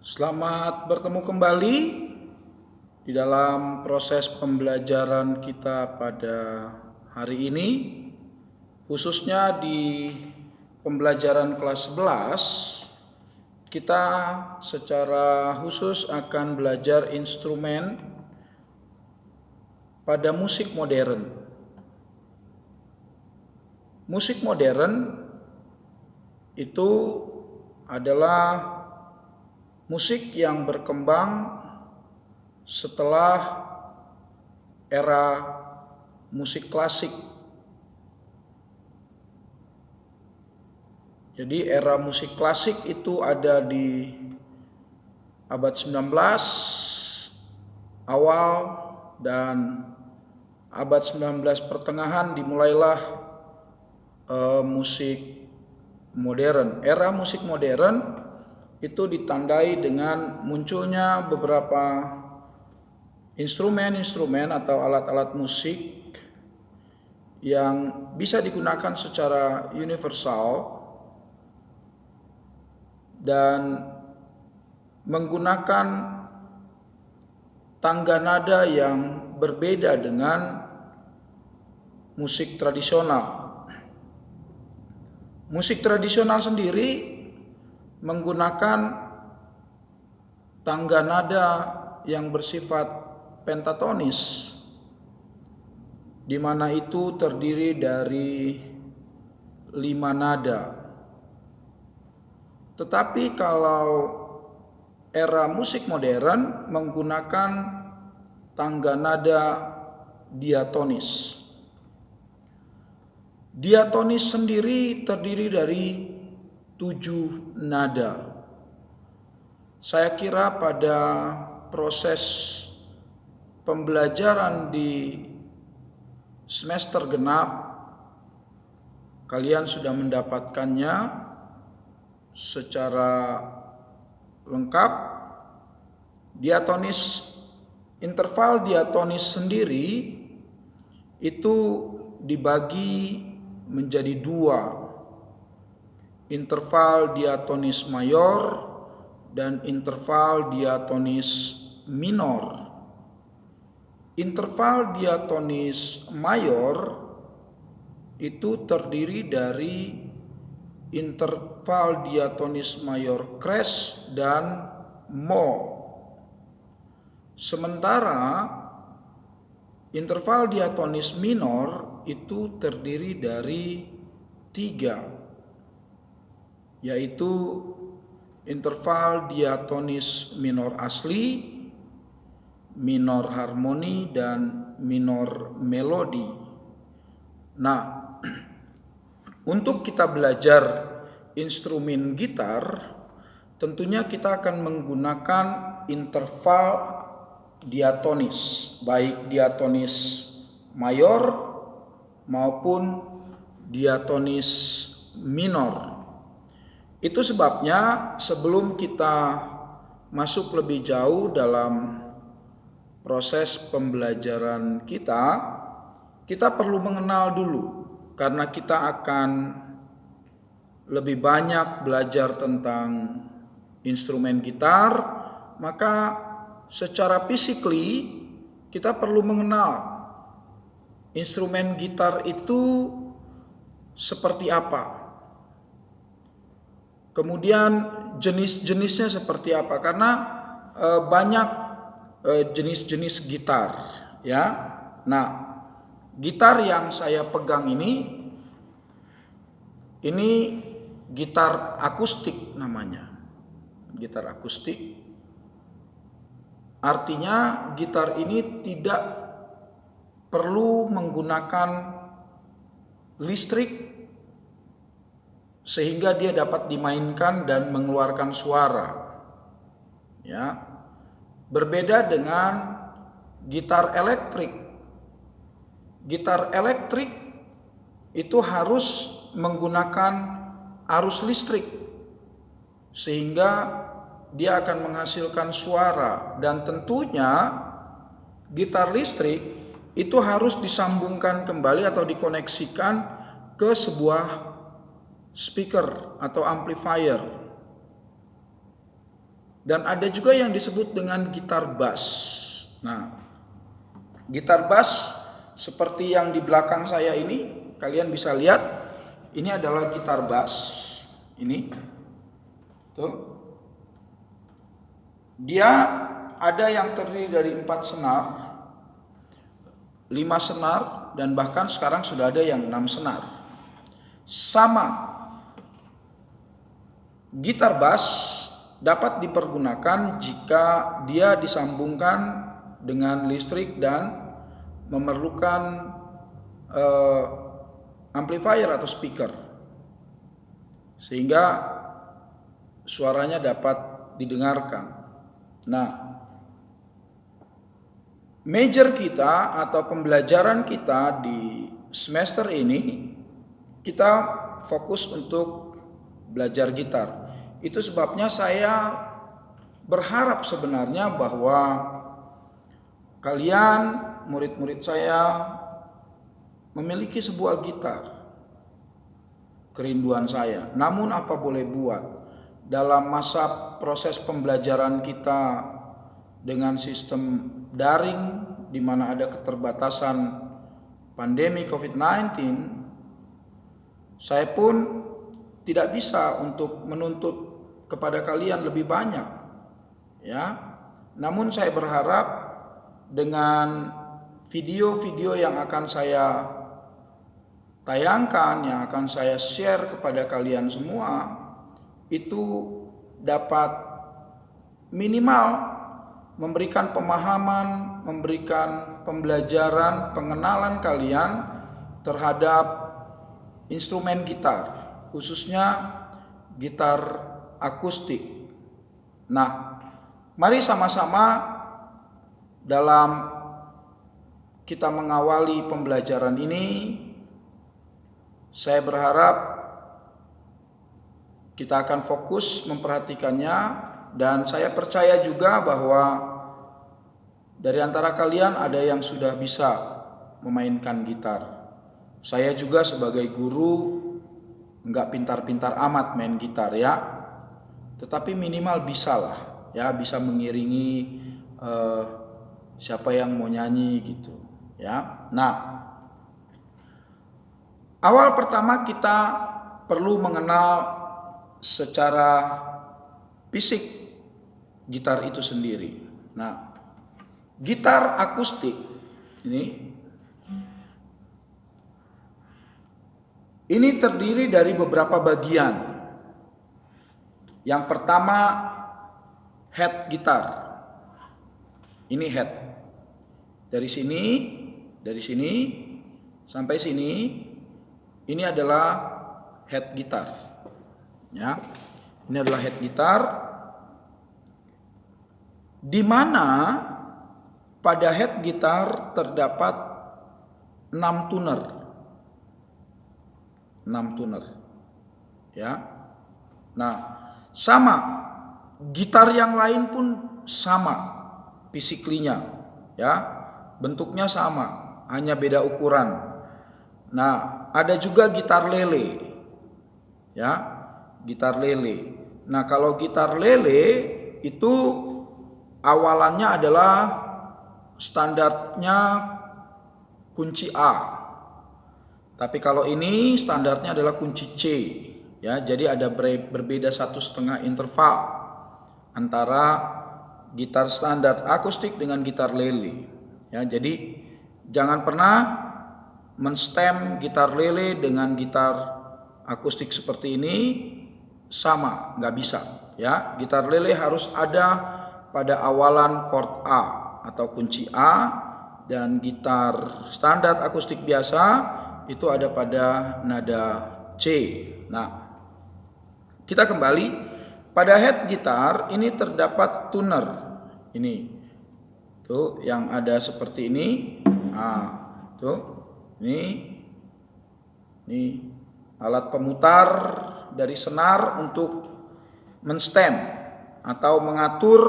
Selamat bertemu kembali di dalam proses pembelajaran kita pada hari ini, khususnya di pembelajaran kelas 11. Kita secara khusus akan belajar instrumen pada musik modern. Musik modern itu adalah musik yang berkembang setelah era musik klasik. Jadi era musik klasik itu ada di abad 19 awal dan abad 19 pertengahan dimulailah musik modern. Era musik modern itu ditandai dengan munculnya beberapa instrumen-instrumen atau alat-alat musik yang bisa digunakan secara universal dan menggunakan tangga nada yang berbeda dengan musik tradisional. Musik tradisional sendiri menggunakan tangga nada yang bersifat pentatonis, di mana itu terdiri dari 5 nada. Tetapi kalau era musik modern menggunakan tangga nada diatonis. Diatonis sendiri terdiri dari 7 nada. Saya kira pada proses pembelajaran di semester genap kalian sudah mendapatkannya secara lengkap. Interval diatonis sendiri itu dibagi menjadi 2. Interval diatonis mayor dan interval diatonis minor. Interval diatonis mayor itu terdiri dari interval diatonis mayor cres dan mo. Sementara interval diatonis minor itu terdiri dari 3, yaitu interval diatonis minor asli, minor harmoni, dan minor melodi. Nah, untuk kita belajar instrumen gitar, tentunya kita akan menggunakan interval diatonis, baik diatonis mayor maupun diatonis minor. Itu sebabnya sebelum kita masuk lebih jauh dalam proses pembelajaran kita perlu mengenal dulu, karena kita akan lebih banyak belajar tentang instrumen gitar, maka secara physically kita perlu mengenal instrumen gitar itu seperti apa. Kemudian jenis-jenisnya seperti apa, karena banyak jenis-jenis gitar, ya. Nah, gitar yang saya pegang ini gitar akustik namanya. Gitar akustik. Artinya gitar ini tidak perlu menggunakan listrik sehingga dia dapat dimainkan dan mengeluarkan suara. Ya. Berbeda dengan gitar elektrik. Gitar elektrik itu harus menggunakan arus listrik sehingga dia akan menghasilkan suara, dan tentunya gitar listrik itu harus disambungkan kembali atau dikoneksikan ke sebuah speaker atau amplifier. Dan ada juga yang disebut dengan gitar bass. Nah, gitar bass seperti yang di belakang saya ini, kalian bisa lihat, ini adalah gitar bass. Ini, tuh, dia ada yang terdiri dari 4 senar, 5 senar, dan bahkan sekarang sudah ada yang 6 senar. Sama, gitar bass dapat dipergunakan jika dia disambungkan dengan listrik dan memerlukan amplifier atau speaker, sehingga suaranya dapat didengarkan. Nah, major kita atau pembelajaran kita di semester ini, kita fokus untuk belajar gitar. Itu sebabnya saya berharap sebenarnya bahwa kalian, murid-murid saya, memiliki sebuah gitar. Kerinduan saya. Namun apa boleh buat, dalam masa proses pembelajaran kita dengan sistem daring, di mana ada keterbatasan pandemi COVID-19, saya pun tidak bisa untuk menuntut kepada kalian lebih banyak, ya. Namun saya berharap dengan video-video yang akan saya tayangkan, yang akan saya share kepada kalian semua, itu dapat minimal memberikan pemahaman, memberikan pembelajaran, pengenalan kalian terhadap instrumen gitar, khususnya gitar akustik. Nah, mari sama-sama dalam kita mengawali pembelajaran ini, saya berharap kita akan fokus memperhatikannya, dan saya percaya juga bahwa dari antara kalian ada yang sudah bisa memainkan gitar. Saya juga sebagai guru enggak pintar-pintar amat main gitar, ya. Tetapi minimal bisa lah, ya, bisa mengiringi siapa yang mau nyanyi gitu, ya. Nah, awal pertama kita perlu mengenal secara fisik gitar itu sendiri. Nah, gitar akustik ini terdiri dari beberapa bagian. Yang pertama, head gitar. Ini head. Dari sini sampai sini, ini adalah head gitar. Ya. Ini adalah head gitar, di mana pada head gitar terdapat 6 tuner. 6 tuner. Ya. Nah, sama, gitar yang lain pun sama fisiklinya, ya, bentuknya sama, hanya beda ukuran. Nah, ada juga gitar lele, ya, gitar lele. Nah, kalau gitar lele itu awalannya adalah standarnya kunci A, tapi kalau ini standarnya adalah kunci C. Ya, jadi ada berbeda 1,5 interval antara gitar standar akustik dengan gitar lele. Ya, jadi jangan pernah menstem gitar lele dengan gitar akustik seperti ini sama, nggak bisa. Ya, gitar lele harus ada pada awalan chord A atau kunci A, dan gitar standar akustik biasa itu ada pada nada C. Nah, kita kembali pada head gitar ini terdapat tuner. Ini tuh yang ada seperti ini. Nah, tuh ini alat pemutar dari senar untuk menstem atau mengatur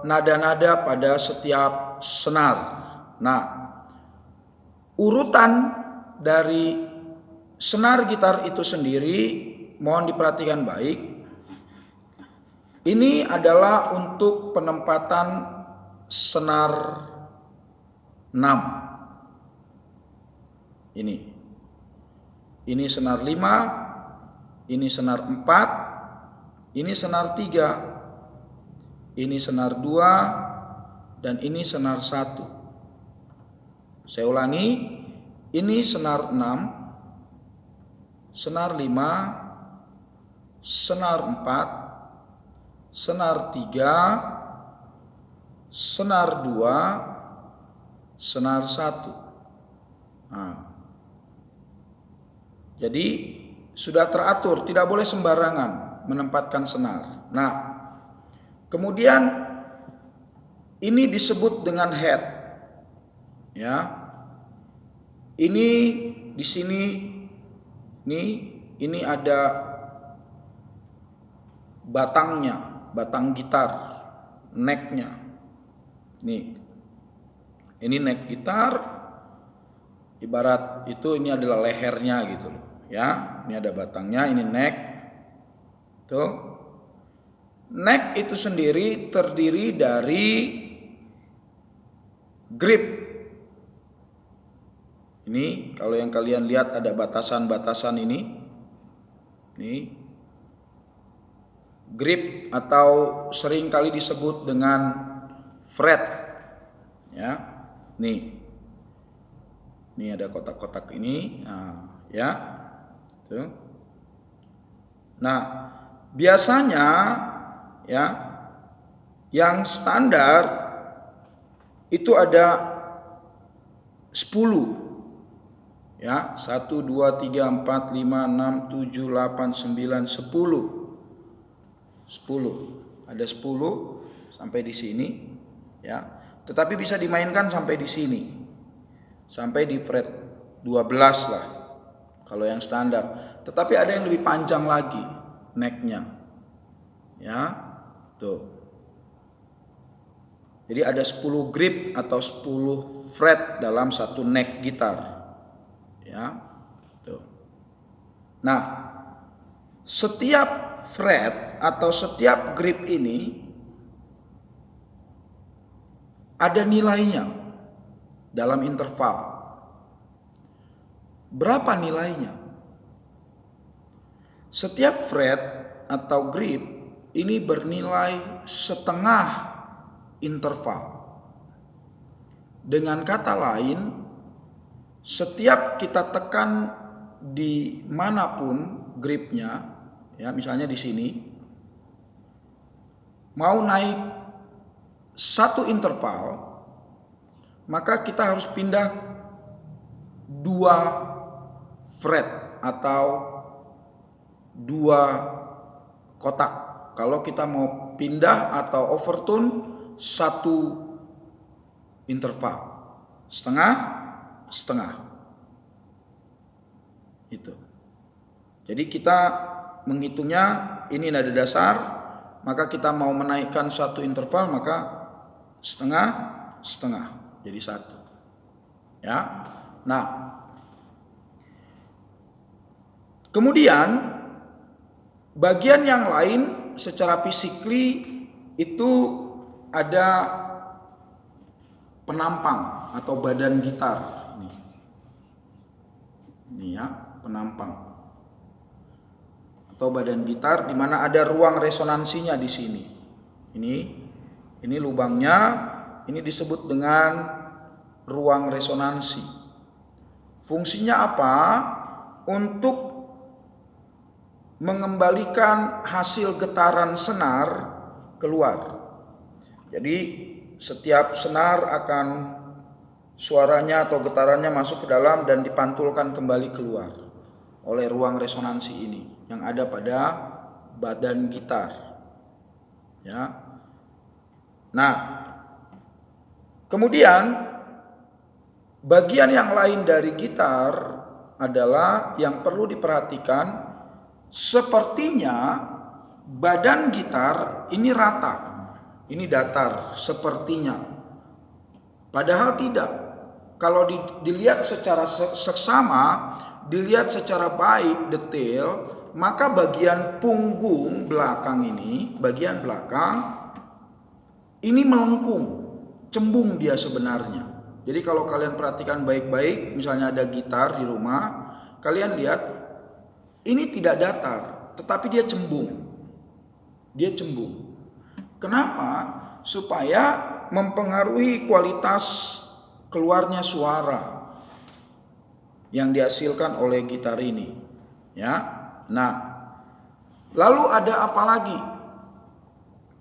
nada-nada pada setiap senar. Nah, urutan dari senar gitar itu sendiri mohon diperhatikan baik. Ini adalah untuk penempatan senar 6. Ini senar 5, ini senar 4, ini senar 3, ini senar 2, dan ini senar 1. Saya ulangi, ini senar 6, senar 5, senar 4, senar 3, senar 2, senar 1. Nah, jadi sudah teratur, tidak boleh sembarangan menempatkan senar. Nah, kemudian ini disebut dengan head. Ya. Ini di sini ini ada batangnya, batang gitar, necknya. Ini neck gitar, ibarat itu ini adalah lehernya gitu loh. Ya, ini ada batangnya, ini neck. Tuh. Neck itu sendiri terdiri dari grip. Ini kalau yang kalian lihat ada batasan-batasan ini. Nih. Grip atau sering kali disebut dengan fret. Ya. Nih. Ini ada kotak-kotak ini. Nah, ya. Tuh. Nah, biasanya ya yang standar itu ada 10. Ya, 1 2 3 4 5 6 7 8 9 10. 10. Ada 10 sampai di sini, ya. Tetapi bisa dimainkan sampai di sini. Sampai di fret 12 lah. Kalau yang standar. Tetapi ada yang lebih panjang lagi necknya. Ya. Tuh. Jadi ada 10 grip atau 10 fret dalam satu neck gitar. Ya. Tuh. Nah, setiap fret atau setiap grip ini ada nilainya dalam interval. Berapa nilainya? Setiap fret atau grip ini bernilai setengah interval. Dengan kata lain, setiap kita tekan di manapun gripnya, ya misalnya di sini, mau naik satu interval, maka kita harus pindah 2 fret atau 2 kotak. Kalau kita mau pindah atau overtune 1 interval, setengah. Itu. Jadi kita menghitungnya, ini nada dasar, maka kita mau menaikkan 1 interval, maka setengah, jadi 1. Ya. Nah, kemudian bagian yang lain secara fisikly itu ada penampang atau badan gitar. Ini ya, penampang atau badan gitar di mana ada ruang resonansinya di sini. Ini lubangnya, ini disebut dengan ruang resonansi. Fungsinya apa? Untuk mengembalikan hasil getaran senar keluar. Jadi setiap senar akan suaranya atau getarannya masuk ke dalam dan dipantulkan kembali keluar oleh ruang resonansi ini yang ada pada badan gitar. Ya. Nah, kemudian bagian yang lain dari gitar adalah yang perlu diperhatikan, sepertinya badan gitar ini rata, ini datar sepertinya. Padahal tidak. Kalau dilihat secara seksama, dilihat secara baik, detail, maka bagian punggung belakang ini, bagian belakang ini melengkung, cembung dia sebenarnya. Jadi kalau kalian perhatikan baik-baik, misalnya ada gitar di rumah, kalian lihat ini tidak datar, tetapi dia cembung. Dia cembung. Kenapa? Supaya mempengaruhi kualitas keluarnya suara yang dihasilkan oleh gitar ini, ya. Nah, lalu ada apa lagi?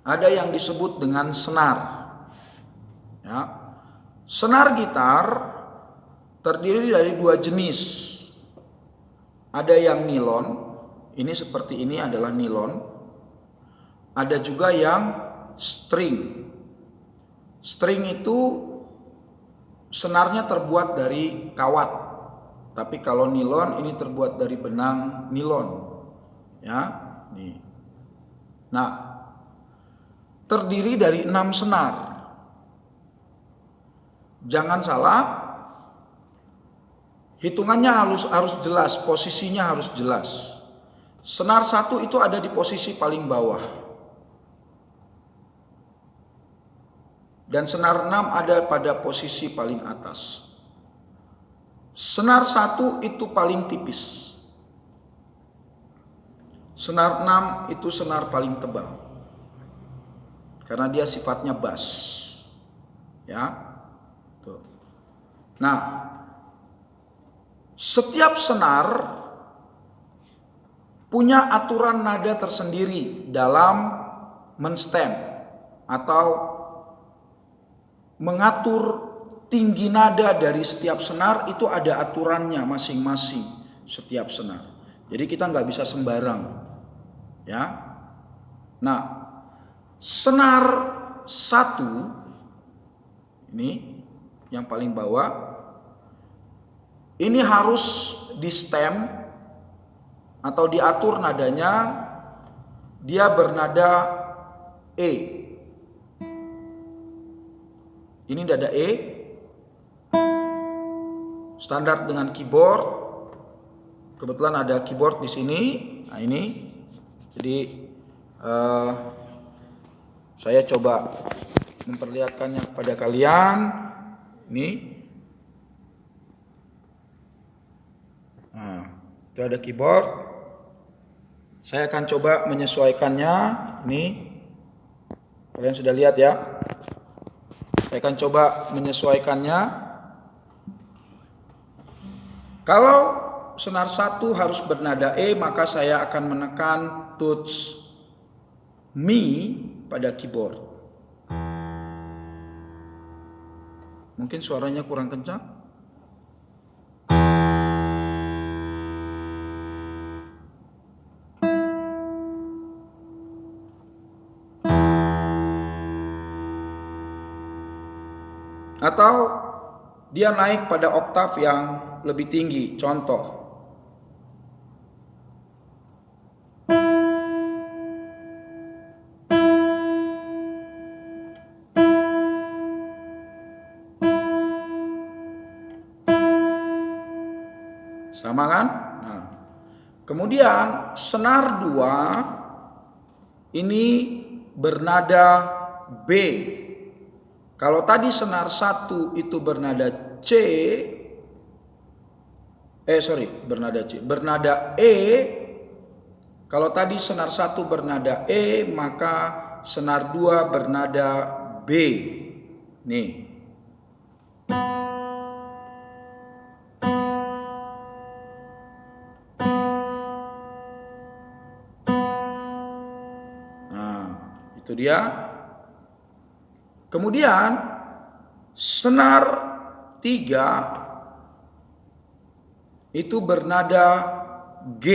Ada yang disebut dengan senar. Ya. Senar gitar terdiri dari dua jenis. Ada yang nilon, ini seperti ini adalah nilon. Ada juga yang string. String itu senarnya terbuat dari kawat. Tapi kalau nilon ini terbuat dari benang nilon. Ya, nih. Nah, terdiri dari 6 senar. Jangan salah, hitungannya harus jelas, posisinya harus jelas. Senar 1 itu ada di posisi paling bawah. Dan senar 6 ada pada posisi paling atas. Senar 1 itu paling tipis. Senar 6 itu senar paling tebal. Karena dia sifatnya bass. Ya. Tuh. Nah, setiap senar punya aturan nada tersendiri dalam menstem atau mengatur tinggi nada dari setiap senar. Itu ada aturannya masing-masing setiap senar. Jadi kita nggak bisa sembarang, ya. Nah, senar 1 ini yang paling bawah ini harus di stem atau diatur nadanya, dia bernada E. Ini nada E, standar dengan keyboard. Kebetulan ada keyboard di sini. Nah ini, jadi saya coba memperlihatkannya kepada kalian. Ini, nah, itu ada keyboard. Saya akan coba menyesuaikannya. Ini, kalian sudah lihat ya. Saya akan coba menyesuaikannya. Kalau senar 1 harus bernada E, maka saya akan menekan touch Mi pada keyboard. Mungkin suaranya kurang kencang. Atau dia naik pada oktav yang lebih tinggi. Contoh, sama kan? Nah, kemudian senar 2 ini bernada B. Kalau tadi senar 1 itu bernada C, bernada E. Kalau tadi senar 1 bernada E, maka senar 2 bernada B. Nih. Nah, itu dia. Kemudian senar 3 itu bernada G.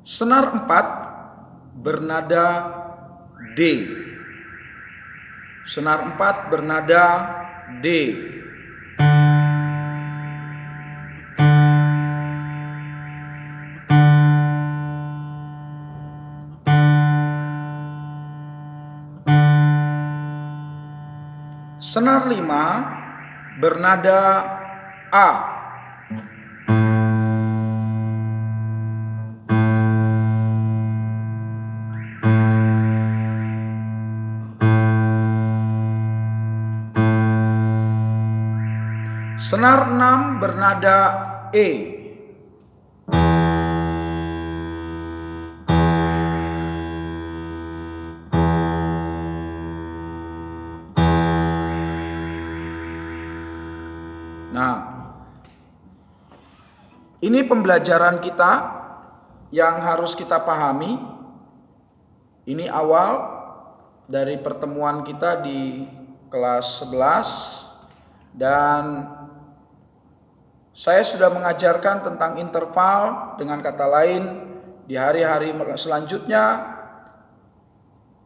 Senar 4 bernada D. Senar 4 bernada D. Senar 5 bernada A. Senar 6 bernada E. Nah, ini pembelajaran kita yang harus kita pahami. Ini awal dari pertemuan kita di kelas 11 dan saya sudah mengajarkan tentang interval. Dengan kata lain, di hari-hari selanjutnya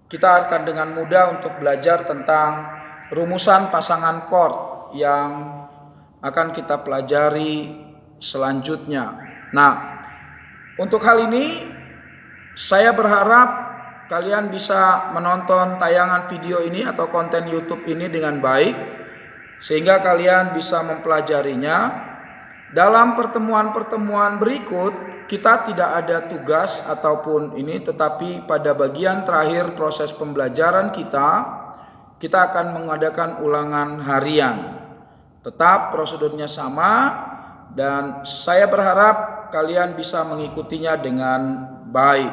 kita akan dengan mudah untuk belajar tentang rumusan pasangan chord yang akan kita pelajari selanjutnya. Nah, untuk hal ini saya berharap kalian bisa menonton tayangan video ini atau konten YouTube ini dengan baik sehingga kalian bisa mempelajarinya. Dalam pertemuan-pertemuan berikut kita tidak ada tugas ataupun ini, tetapi pada bagian terakhir proses pembelajaran kita akan mengadakan ulangan harian. Tetap prosedurnya sama dan saya berharap kalian bisa mengikutinya dengan baik.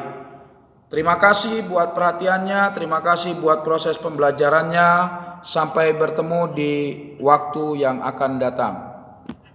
Terima kasih buat perhatiannya, terima kasih buat proses pembelajarannya. Sampai bertemu di waktu yang akan datang.